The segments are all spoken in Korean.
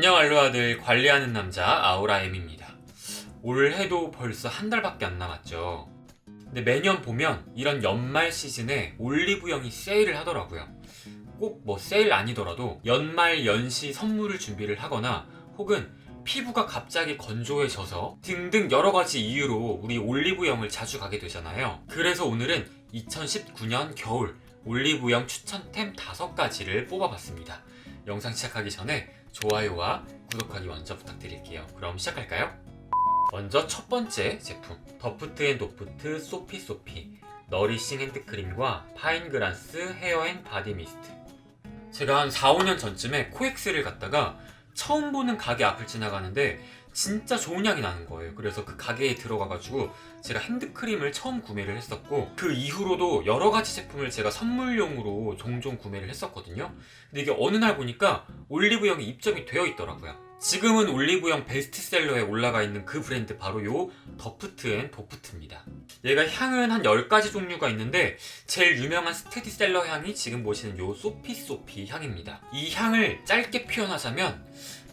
안녕 알로아들, 관리하는 남자 아우라엠입니다. 올해도 벌써 한 달밖에 안 남았죠. 근데 매년 보면 이런 연말 시즌에 올리브영이 세일을 하더라고요. 꼭 뭐 세일 아니더라도 연말 연시 선물을 준비를 하거나 혹은 피부가 갑자기 건조해져서 등등 여러 가지 이유로 우리 올리브영을 자주 가게 되잖아요. 그래서 오늘은 2019년 겨울 올리브영 추천템 5가지를 뽑아봤습니다. 영상 시작하기 전에 좋아요와 구독하기 먼저 부탁드릴게요. 그럼 시작할까요? 먼저 첫 번째 제품, 더프트앤도프트 소피소피 너리싱 핸드크림과 파인그라스 헤어 앤 바디 미스트. 제가 한 4, 5년 전쯤에 코엑스를 갔다가 처음 보는 가게 앞을 지나가는데 진짜 좋은 향이 나는 거예요. 그래서 그 가게에 들어가가지고 제가 핸드크림을 처음 구매를 했었고, 그 이후로도 여러 가지 제품을 제가 선물용으로 종종 구매를 했었거든요. 근데 이게 어느 날 보니까 올리브영에 입점이 되어 있더라고요. 지금은 올리브영 베스트셀러에 올라가 있는 그 브랜드, 바로 요 더프트앤도프트입니다. 얘가 향은 한 10가지 종류가 있는데 제일 유명한 스테디셀러 향이 지금 보시는 요 소피소피 향입니다. 이 향을 짧게 표현하자면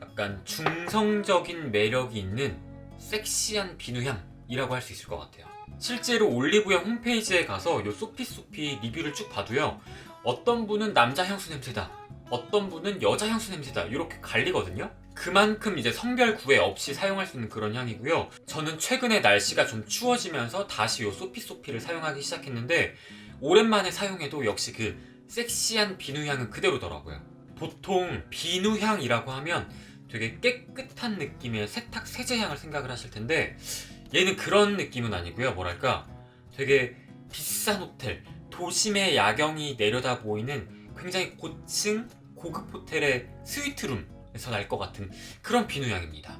약간 중성적인 매력이 있는 섹시한 비누향이라고 할 수 있을 것 같아요. 실제로 올리브영 홈페이지에 가서 요 소피소피 리뷰를 쭉 봐도요, 어떤 분은 남자 향수 냄새다, 어떤 분은 여자 향수 냄새다, 이렇게 갈리거든요. 그만큼 이제 성별 구애 없이 사용할 수 있는 그런 향이고요. 저는 최근에 날씨가 좀 추워지면서 다시 요 소피소피를 사용하기 시작했는데 오랜만에 사용해도 역시 그 섹시한 비누향은 그대로더라고요. 보통 비누향이라고 하면 되게 깨끗한 느낌의 세탁 세제향을 생각을 하실 텐데 얘는 그런 느낌은 아니고요. 뭐랄까, 되게 비싼 호텔, 도심의 야경이 내려다 보이는 굉장히 고층 고급 호텔의 스위트룸에서 날 것 같은 그런 비누향입니다.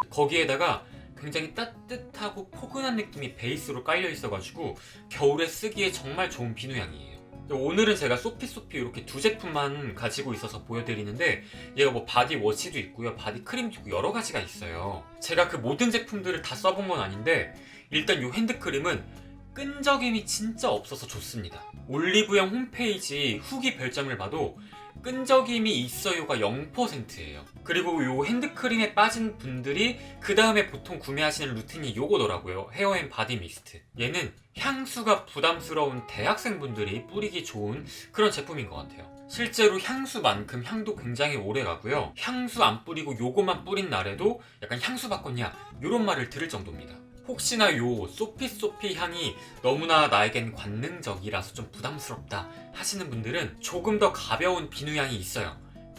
거기에다가 굉장히 따뜻하고 포근한 느낌이 베이스로 깔려 있어가지고 겨울에 쓰기에 정말 좋은 비누향이에요. 오늘은 제가 소피소피 이렇게 두 제품만 가지고 있어서 보여드리는데, 얘가 뭐 바디워시도 있고요, 바디크림도 있고 여러 가지가 있어요. 제가 그 모든 제품들을 다 써본 건 아닌데 일단 이 핸드크림은 끈적임이 진짜 없어서 좋습니다. 올리브영 홈페이지 후기 별점을 봐도 끈적임이 있어요가 0%예요. 그리고 이 핸드크림에 빠진 분들이 그 다음에 보통 구매하시는 루틴이 요거더라고요. 헤어 앤 바디 미스트. 얘는 향수가 부담스러운 대학생분들이 뿌리기 좋은 그런 제품인 것 같아요. 실제로 향수만큼 향도 굉장히 오래 가고요. 향수 안 뿌리고 요거만 뿌린 날에도 약간 향수 바꿨냐, 요런 말을 들을 정도입니다. 혹시나 요 소피소피 향이 너무나 나에겐 관능적이라서 좀 부담스럽다 하시는 분들은 조금 더 가벼운 비누향이 있어요.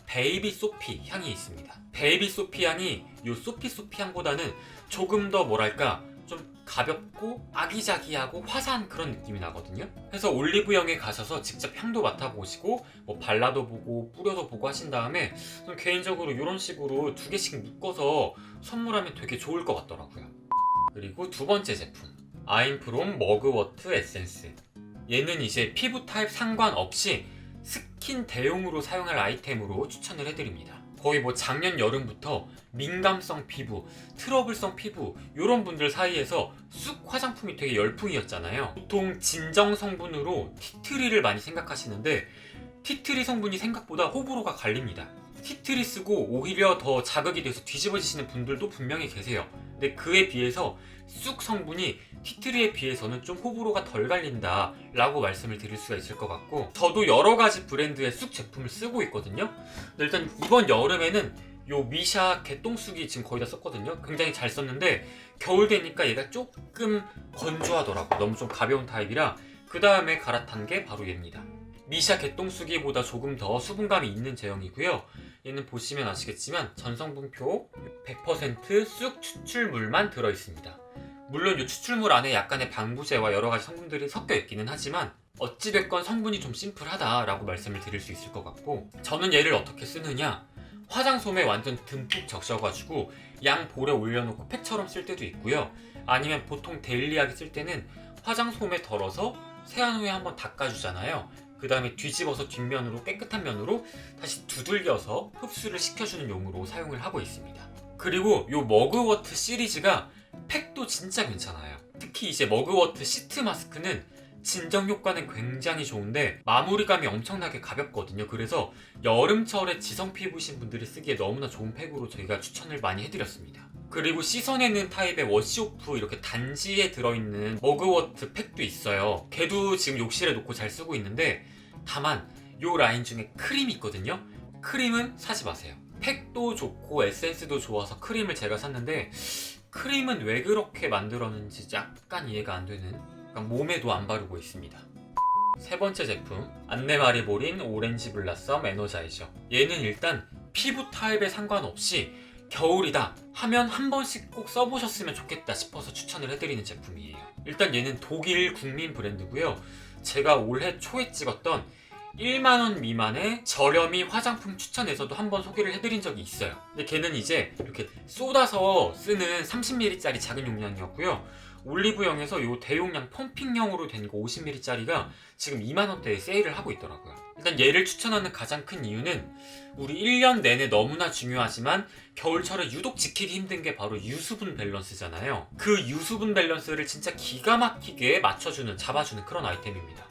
베이비 소피 향이 있습니다. 베이비 소피 향이 요 소피소피 향보다는 조금 더 뭐랄까, 좀 가볍고 아기자기하고 화사한 그런 느낌이 나거든요. 그래서 올리브영에 가셔서 직접 향도 맡아보시고 뭐 발라도 보고 뿌려도 보고 하신 다음에 좀 개인적으로 이런 식으로 2개씩 묶어서 선물하면 되게 좋을 것 같더라고요. 그리고 두 번째 제품, 아임프롬 머그워트 에센스. 얘는 이제 피부 타입 상관없이 스킨 대용으로 사용할 아이템으로 추천을 해드립니다. 거의 뭐 작년 여름부터 민감성 피부, 트러블성 피부 이런 분들 사이에서 쑥 화장품이 되게 열풍이었잖아요. 보통 진정 성분으로 티트리를 많이 생각하시는데 티트리 성분이 생각보다 호불호가 갈립니다. 티트리 쓰고 오히려 더 자극이 돼서 뒤집어지시는 분들도 분명히 계세요. 근데 그에 비해서 쑥 성분이 티트리에 비해서는 좀 호불호가 덜 갈린다 라고 말씀을 드릴 수가 있을 것 같고, 저도 여러 가지 브랜드의 쑥 제품을 쓰고 있거든요. 근데 일단 이번 여름에는 요 미샤 개똥쑥이 지금 거의 다 썼거든요. 굉장히 잘 썼는데 겨울 되니까 얘가 조금 건조하더라고. 너무 좀 가벼운 타입이라 그 다음에 갈아탄 게 바로 얘입니다. 미샤 개똥쑥이보다 조금 더 수분감이 있는 제형이고요. 얘는 보시면 아시겠지만 전성분표 100% 쑥 추출물만 들어있습니다. 물론 이 추출물 안에 약간의 방부제와 여러가지 성분들이 섞여 있기는 하지만 어찌됐건 성분이 좀 심플하다라고 말씀을 드릴 수 있을 것 같고, 저는 얘를 어떻게 쓰느냐, 화장솜에 완전 듬뿍 적셔가지고 양 볼에 올려놓고 팩처럼 쓸 때도 있고요. 아니면 보통 데일리하게 쓸 때는 화장솜에 덜어서 세안 후에 한번 닦아주잖아요. 그 다음에 뒤집어서 뒷면으로 깨끗한 면으로 다시 두들겨서 흡수를 시켜주는 용으로 사용을 하고 있습니다. 그리고 이 머그워트 시리즈가 팩도 진짜 괜찮아요. 특히 이제 머그워트 시트 마스크는 진정 효과는 굉장히 좋은데 마무리감이 엄청나게 가볍거든요. 그래서 여름철에 지성 피부이신 분들이 쓰기에 너무나 좋은 팩으로 저희가 추천을 많이 해드렸습니다. 그리고 씻어내는 타입의 워시오프 이렇게 단지에 들어있는 머그워트 팩도 있어요. 걔도 지금 욕실에 놓고 잘 쓰고 있는데, 다만 요 라인 중에 크림이 있거든요. 크림은 사지 마세요. 팩도 좋고 에센스도 좋아서 크림을 제가 샀는데, 크림은 왜 그렇게 만들었는지 약간 이해가 안 되는, 약간 몸에도 안 바르고 있습니다. 세 번째 제품, 안네마리보린 오렌지 블라썸 에너자이저. 얘는 일단 피부 타입에 상관없이 겨울이다 하면 한 번씩 꼭 써보셨으면 좋겠다 싶어서 추천을 해드리는 제품이에요. 일단 얘는 독일 국민 브랜드고요. 제가 올해 초에 찍었던 1만원 미만의 저렴이 화장품 추천에서도 한번 소개를 해드린 적이 있어요. 근데 걔는 이제 이렇게 쏟아서 쓰는 30ml짜리 작은 용량이었고요. 올리브영에서 요 대용량 펌핑형으로 된 거 50ml짜리가 지금 2만원대에 세일을 하고 있더라고요. 일단 얘를 추천하는 가장 큰 이유는 우리 1년 내내 너무나 중요하지만 겨울철에 유독 지키기 힘든 게 바로 유수분 밸런스잖아요. 그 유수분 밸런스를 진짜 기가 막히게 맞춰주는, 잡아주는 그런 아이템입니다.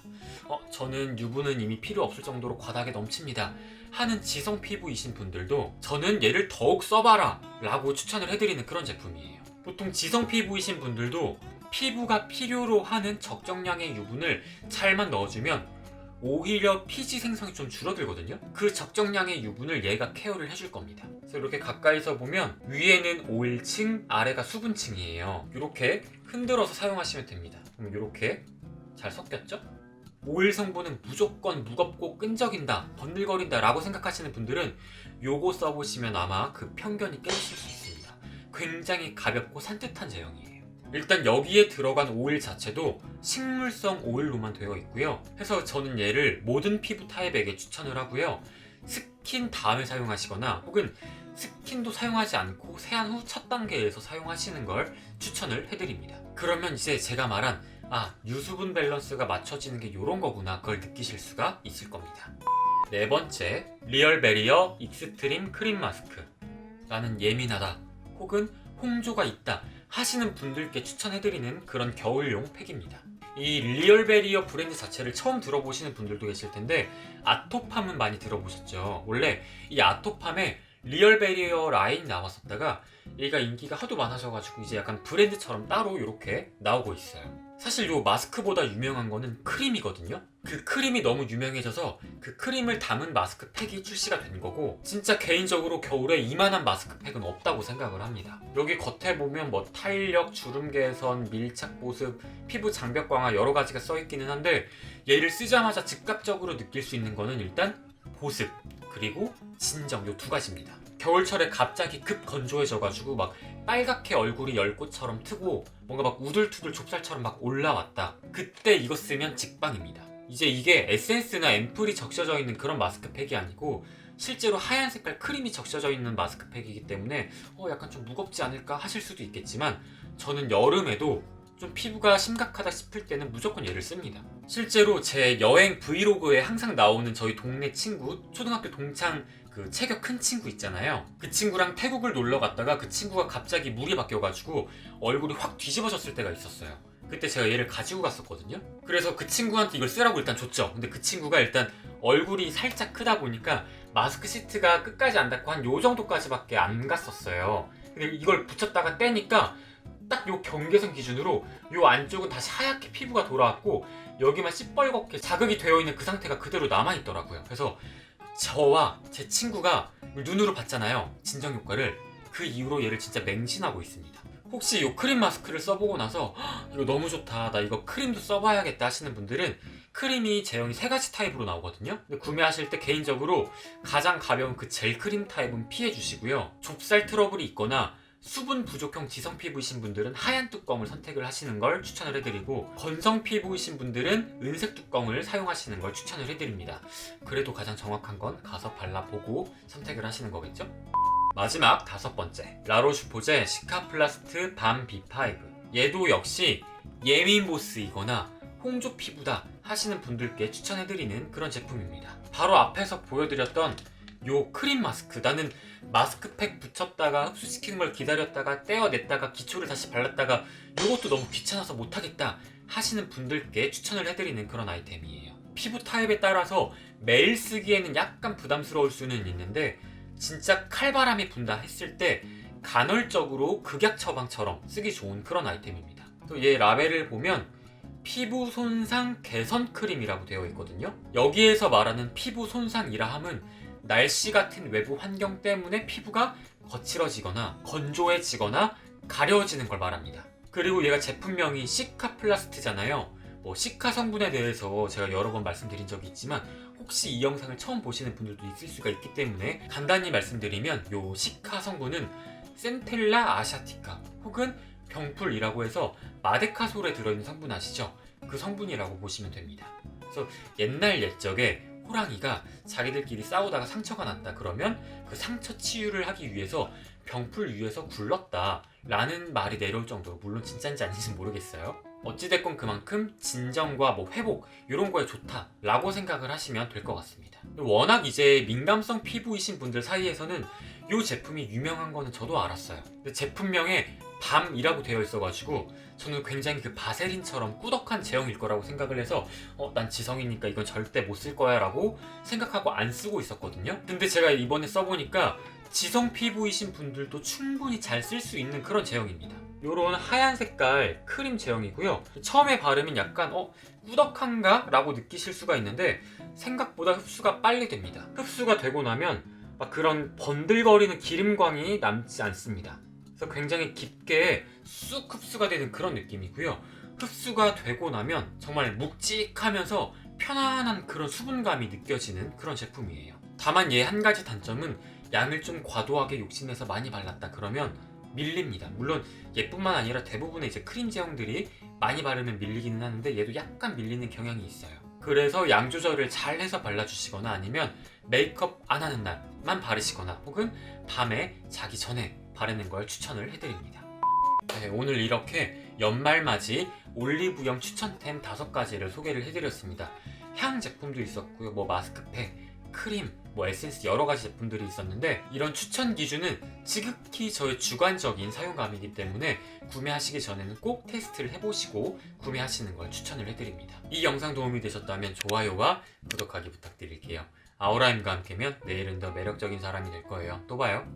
저는 유분은 이미 필요 없을 정도로 과다하게 넘칩니다 하는 지성 피부이신 분들도 저는 얘를 더욱 써봐라 라고 추천을 해드리는 그런 제품이에요. 보통 지성 피부이신 분들도 피부가 필요로 하는 적정량의 유분을 잘만 넣어주면 오히려 피지 생성이 좀 줄어들거든요. 그 적정량의 유분을 얘가 케어를 해줄 겁니다. 그래서 이렇게 가까이서 보면 위에는 오일층, 아래가 수분층이에요. 이렇게 흔들어서 사용하시면 됩니다. 그럼 이렇게 잘 섞였죠? 오일 성분은 무조건 무겁고 끈적인다, 번들거린다 라고 생각하시는 분들은 요거 써보시면 아마 그 편견이 깨지실 수 있습니다. 굉장히 가볍고 산뜻한 제형이에요. 일단 여기에 들어간 오일 자체도 식물성 오일로만 되어 있고요. 그래서 저는 얘를 모든 피부 타입에게 추천을 하고요. 스킨 다음에 사용하시거나 혹은 스킨도 사용하지 않고 세안 후 첫 단계에서 사용하시는 걸 추천을 해드립니다. 그러면 이제 제가 말한 유수분 밸런스가 맞춰지는 게 이런 거구나, 그걸 느끼실 수가 있을 겁니다. 네 번째, 리얼베리어 익스트림 크림 마스크. 나는 예민하다 혹은 홍조가 있다 하시는 분들께 추천해드리는 그런 겨울용 팩입니다. 이 리얼베리어 브랜드 자체를 처음 들어보시는 분들도 계실 텐데, 아토팜은 많이 들어보셨죠? 원래 이 아토팜에 리얼베리어 라인 나왔었다가 얘가 인기가 하도 많아져가지고 이제 약간 브랜드처럼 따로 이렇게 나오고 있어요. 사실 요 마스크보다 유명한 거는 크림이거든요. 그 크림이 너무 유명해져서 그 크림을 담은 마스크팩이 출시가 된 거고, 진짜 개인적으로 겨울에 이만한 마스크팩은 없다고 생각을 합니다. 여기 겉에 보면 뭐 탄력, 주름 개선, 밀착 보습, 피부 장벽 강화 여러 가지가 써있기는 한데, 얘를 쓰자마자 즉각적으로 느낄 수 있는 거는 일단 보습 그리고 진정, 요 두 가지입니다. 겨울철에 갑자기 급 건조해져가지고 막 빨갛게 얼굴이 열꽃처럼 트고 뭔가 막 우둘투둘 좁쌀처럼 막 올라왔다, 그때 이거 쓰면 직방입니다. 이제 이게 에센스나 앰플이 적셔져 있는 그런 마스크팩이 아니고 실제로 하얀 색깔 크림이 적셔져 있는 마스크팩이기 때문에 약간 좀 무겁지 않을까 하실 수도 있겠지만, 저는 여름에도 좀 피부가 심각하다 싶을 때는 무조건 얘를 씁니다. 실제로 제 여행 브이로그에 항상 나오는 저희 동네 친구, 초등학교 동창 그 체격 큰 친구 있잖아요. 그 친구랑 태국을 놀러 갔다가 그 친구가 갑자기 물이 바뀌어가지고 얼굴이 확 뒤집어졌을 때가 있었어요. 그때 제가 얘를 가지고 갔었거든요. 그래서 그 친구한테 이걸 쓰라고 일단 줬죠. 근데 그 친구가 일단 얼굴이 살짝 크다 보니까 마스크 시트가 끝까지 안 닿고 한 요 정도까지밖에 안 갔었어요. 근데 이걸 붙였다가 떼니까 딱 요 경계선 기준으로 요 안쪽은 다시 하얗게 피부가 돌아왔고 여기만 시뻘겋게 자극이 되어 있는 그 상태가 그대로 남아있더라고요. 그래서 저와 제 친구가 눈으로 봤잖아요, 진정 효과를. 그 이후로 얘를 진짜 맹신하고 있습니다. 혹시 이 크림 마스크를 써보고 나서 이거 너무 좋다, 나 이거 크림도 써봐야겠다 하시는 분들은 크림이 제형이 3가지 타입으로 나오거든요. 근데 구매하실 때 개인적으로 가장 가벼운 그 젤 크림 타입은 피해주시고요. 좁쌀 트러블이 있거나 수분 부족형 지성 피부이신 분들은 하얀 뚜껑을 선택을 하시는 걸 추천을 해드리고, 건성 피부이신 분들은 은색 뚜껑을 사용하시는 걸 추천을 해드립니다. 그래도 가장 정확한 건 가서 발라보고 선택을 하시는 거겠죠? 마지막 5번째, 라로슈포제 시카플라스트 밤 B5. 얘도 역시 예민 보스이거나 홍조 피부다 하시는 분들께 추천해드리는 그런 제품입니다. 바로 앞에서 보여드렸던 요 크림 마스크, 나는 마스크팩 붙였다가 흡수시키는 걸 기다렸다가 떼어냈다가 기초를 다시 발랐다가 요것도 너무 귀찮아서 못하겠다 하시는 분들께 추천을 해드리는 그런 아이템이에요. 피부 타입에 따라서 매일 쓰기에는 약간 부담스러울 수는 있는데 진짜 칼바람이 분다 했을 때 간헐적으로 극약 처방처럼 쓰기 좋은 그런 아이템입니다. 또 얘 라벨을 보면 피부 손상 개선 크림이라고 되어 있거든요. 여기에서 말하는 피부 손상이라 함은 날씨 같은 외부 환경 때문에 피부가 거칠어지거나 건조해지거나 가려지는 걸 말합니다. 그리고 얘가 제품명이 시카플라스트잖아요. 시카 성분에 대해서 제가 여러 번 말씀드린 적이 있지만 혹시 이 영상을 처음 보시는 분들도 있을 수가 있기 때문에 간단히 말씀드리면 요 시카 성분은 센텔라 아시아티카 혹은 병풀이라고 해서 마데카솔에 들어있는 성분 아시죠? 그 성분이라고 보시면 됩니다. 그래서 옛날 옛적에 호랑이가 자기들끼리 싸우다가 상처가 났다 그러면 그 상처 치유를 하기 위해서 병풀 위에서 굴렀다 라는 말이 내려올 정도로, 물론 진짜인지 아닌지 모르겠어요. 어찌됐건 그만큼 진정과 회복 이런 거에 좋다라고 생각을 하시면 될 것 같습니다. 워낙 이제 민감성 피부이신 분들 사이에서는 이 제품이 유명한 거는 저도 알았어요. 근데 제품명에 밤이라고 되어 있어가지고 저는 굉장히 그 바세린처럼 꾸덕한 제형일 거라고 생각을 해서 난 지성이니까 이건 절대 못 쓸 거야 라고 생각하고 안 쓰고 있었거든요. 근데 제가 이번에 써보니까 지성 피부이신 분들도 충분히 잘 쓸 수 있는 그런 제형입니다. 요런 하얀 색깔 크림 제형이고요. 처음에 바르면 약간 꾸덕한가? 라고 느끼실 수가 있는데 생각보다 흡수가 빨리 됩니다. 흡수가 되고 나면 막 그런 번들거리는 기름광이 남지 않습니다. 그래서 굉장히 깊게 쑥 흡수가 되는 그런 느낌이고요. 흡수가 되고 나면 정말 묵직하면서 편안한 그런 수분감이 느껴지는 그런 제품이에요. 다만 얘 한 가지 단점은 양을 좀 과도하게 욕심내서 많이 발랐다 그러면 밀립니다. 물론 얘뿐만 아니라 대부분의 이제 크림 제형들이 많이 바르면 밀리기는 하는데 얘도 약간 밀리는 경향이 있어요. 그래서 양 조절을 잘 해서 발라주시거나 아니면 메이크업 안 하는 날만 바르시거나 혹은 밤에 자기 전에 바르는 걸 추천을 해드립니다. 네, 오늘 이렇게 연말맞이 올리브영 추천템 5가지를 소개를 해드렸습니다. 향 제품도 있었고요, 마스크팩, 크림, 에센스 여러 가지 제품들이 있었는데 이런 추천 기준은 지극히 저의 주관적인 사용감이기 때문에 구매하시기 전에는 꼭 테스트를 해보시고 구매하시는 걸 추천을 해드립니다. 이 영상 도움이 되셨다면 좋아요와 구독하기 부탁드릴게요. 아우라임과 함께면 내일은 더 매력적인 사람이 될 거예요. 또 봐요.